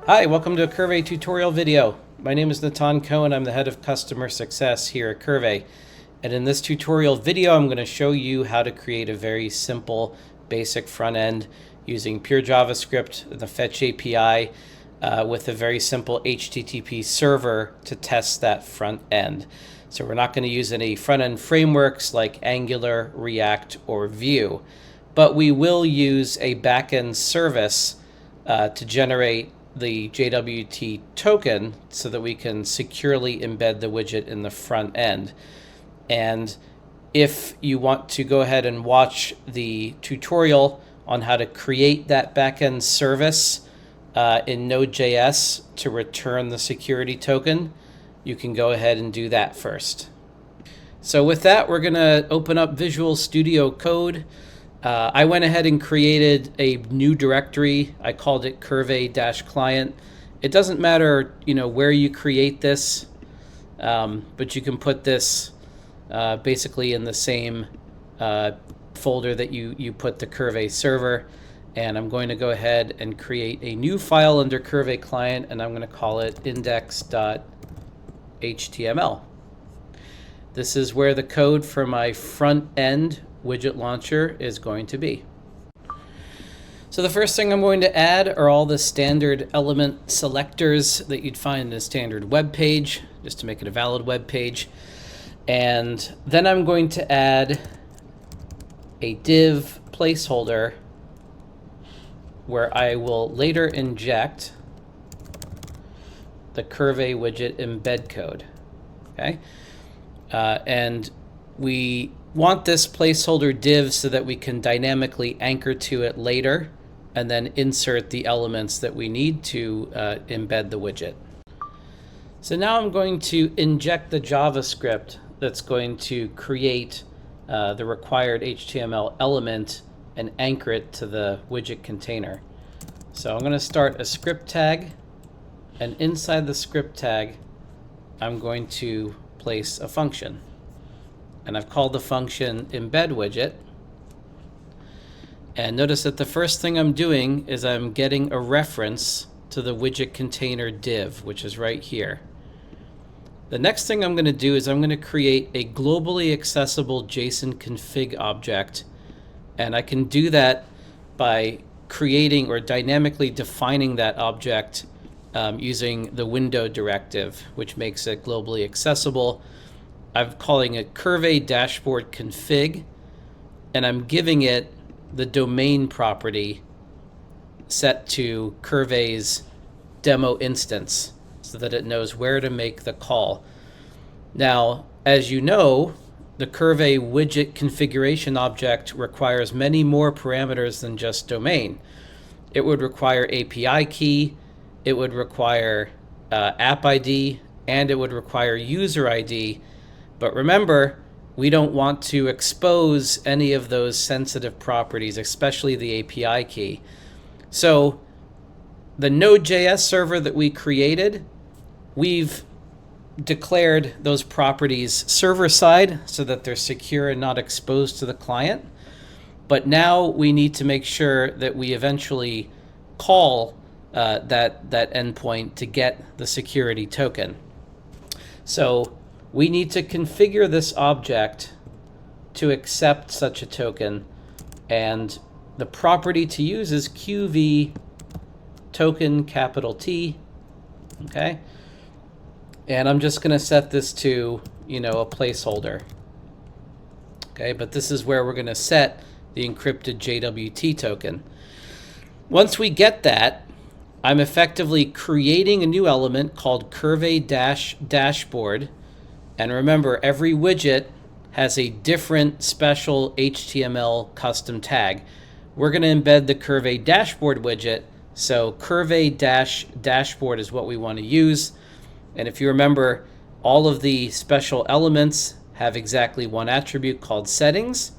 Hi, welcome to a Qrvey tutorial video. My name is Natan Cohen. I'm the head of customer success here at Qrvey. And in this tutorial video, I'm going to show you how to create a very simple, basic front end using pure JavaScript and the Fetch API with a very simple HTTP server to test that front end. So we're not going to use any front end frameworks like Angular, React, or Vue, but we will use a backend service to generate the JWT token so that we can securely embed the widget in the front end. And if you want to go ahead and watch the tutorial on how to create that backend service in Node.js to return the security token, you can go ahead and do that first. So with that, we're going to open up Visual Studio Code. I went ahead and created a new directory. I called it Qrvey-client. It doesn't matter, where you create this, but you can put this basically in the same folder that you put the Qrvey server. And I'm going to go ahead and create a new file under Qrvey-client, and I'm going to call it index.html. This is where the code for my front end widget launcher is going to be. So the first thing I'm going to add are all the standard element selectors that you'd find in a standard web page, just to make it a valid web page. And then I'm going to add a div placeholder where I will later inject the Qrvey widget embed code. Okay, and we want this placeholder div so that we can dynamically anchor to it later and then insert the elements that we need to embed the widget. So now I'm going to inject the JavaScript that's going to create the required HTML element and anchor it to the widget container. So I'm going to start a script tag, and inside the script tag I'm going to place a function. And I've called the function embed widget. And notice that the first thing I'm doing is I'm getting a reference to the widget container div, which is right here. The next thing I'm going to do is I'm going to create a globally accessible JSON config object. And I can do that by creating or dynamically defining that object using the window directive, which makes it globally accessible. I'm calling it Qrvey dashboard config, and I'm giving it the domain property set to Qrvey's demo instance so that it knows where to make the call. Now, as you know, the Qrvey widget configuration object requires many more parameters than just domain. It would require API key, it would require app ID, and it would require user ID. But remember, we don't want to expose any of those sensitive properties, especially the API key. So the Node.js server that we created, we've declared those properties server-side so that they're secure and not exposed to the client. But now we need to make sure that we eventually call that endpoint to get the security token. So we need to configure this object to accept such a token, and the property to use is Qvey token capital T. Okay, and I'm just going to set this to a placeholder. Okay, but this is where we're going to set the encrypted JWT token. Once we get that, I'm effectively creating a new element called Qrvey dashboard. And remember, every widget has a different special HTML custom tag. We're going to embed the Qrvey dashboard widget, so Qrvey dashboard is what we want to use. And if you remember, all of the special elements have exactly one attribute called settings,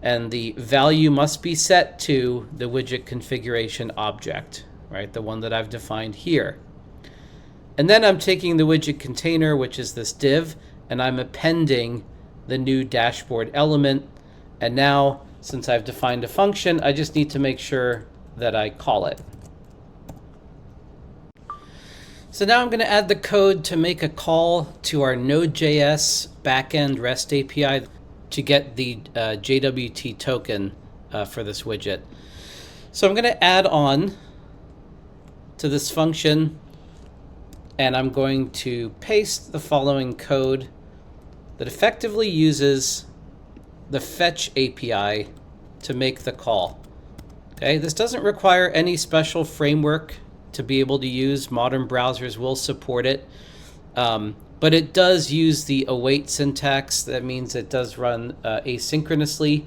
and the value must be set to the widget configuration object, right? The one that I've defined here. And then I'm taking the widget container, which is this div, and I'm appending the new dashboard element. And now, since I've defined a function, I just need to make sure that I call it. So now I'm going to add the code to make a call to our Node.js backend REST API to get the JWT token for this widget. So I'm going to add on to this function, and I'm going to paste the following code that effectively uses the fetch API to make the call. Okay, this doesn't require any special framework to be able to use. Modern browsers will support it, but it does use the await syntax. That means it does run asynchronously,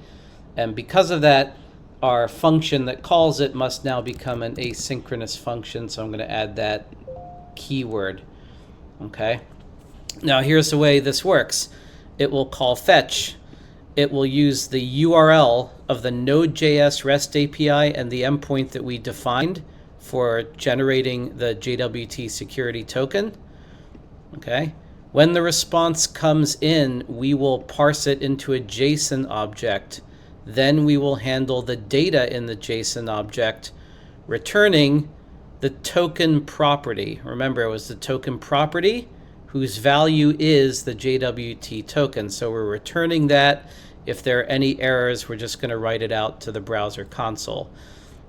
and because of that, our function that calls it must now become an asynchronous function, so I'm going to add that keyword. Okay, now here's the way this works. It will call fetch. It will use the URL of the Node.js REST API and the endpoint that we defined for generating the JWT security token. Okay. When the response comes in, we will parse it into a JSON object. Then we will handle the data in the JSON object, returning the token property. Remember, it was the token property whose value is the JWT token. So we're returning that. If there are any errors, we're just going to write it out to the browser console.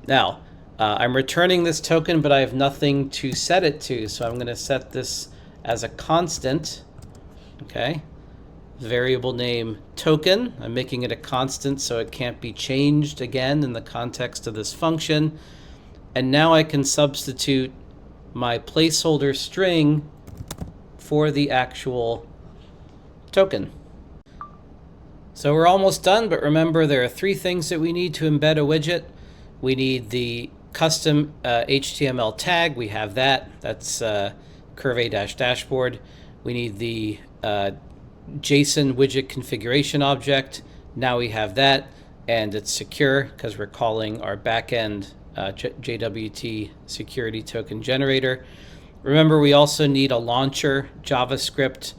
Now, I'm returning this token, but I have nothing to set it to. So I'm going to set this as a constant. Okay. Variable name token. I'm making it a constant so it can't be changed again in the context of this function. And now I can substitute my placeholder string for the actual token. So we're almost done, but remember there are three things that we need to embed a widget. We need the custom HTML tag. We have that. That's Qrvey-dashboard. We need the JSON widget configuration object. Now we have that, and it's secure because we're calling our backend JWT security token generator. Remember, we also need a launcher, JavaScript,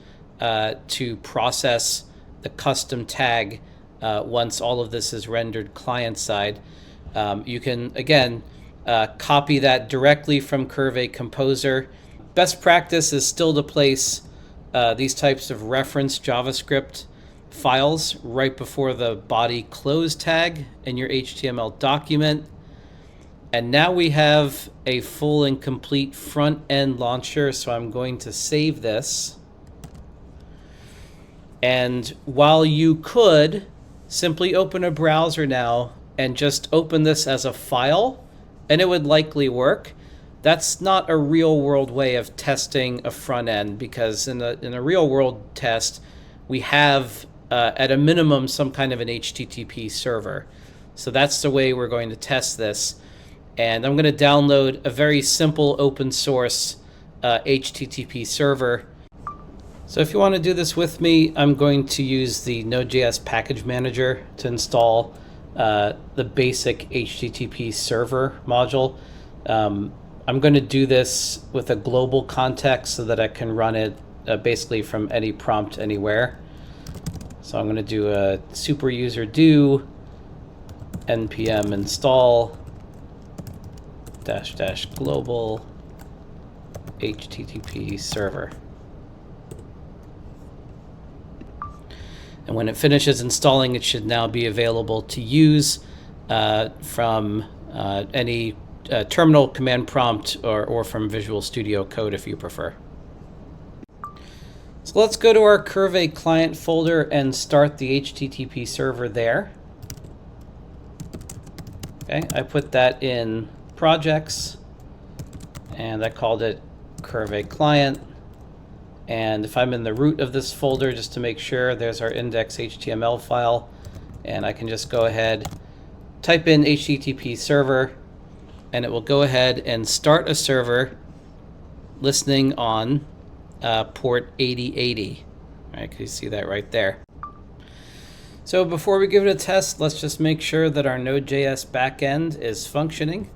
to process the custom tag once all of this is rendered client side. You can, again, copy that directly from Qrvey Composer. Best practice is still to place these types of reference JavaScript files right before the body close tag in your HTML document. And now we have a full and complete front-end launcher, so I'm going to save this. And while you could simply open a browser now and just open this as a file, and it would likely work, that's not a real-world way of testing a front end, because in a real-world test, we have, at a minimum, some kind of an HTTP server. So that's the way we're going to test this. And I'm going to download a very simple open source HTTP server. So if you want to do this with me, I'm going to use the Node.js package manager to install the basic HTTP server module. I'm going to do this with a global context so that I can run it basically from any prompt anywhere. So I'm going to do a super user do npm install -- global HTTP server. And when it finishes installing, it should now be available to use from any terminal command prompt or from Visual Studio Code if you prefer. So let's go to our Qrvey client folder and start the HTTP server there. Okay, I put that in projects, and I called it Qrvey client. And if I'm in the root of this folder, just to make sure, there's our index.html file, and I can just go ahead, type in HTTP server, and it will go ahead and start a server listening on port 8080. All right, can you see that right there? So before we give it a test, let's just make sure that our Node.js backend is functioning.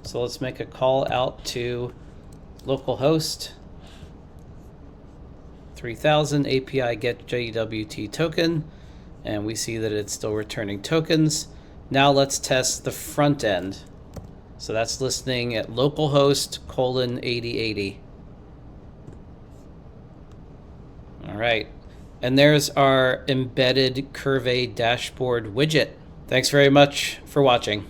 So let's make a call out to localhost 3000 API get JWT token, and we see that it's still returning tokens. Now let's test the front end. So that's listening at localhost 8080. All right. And there's our embedded Qrvey dashboard widget. Thanks very much for watching.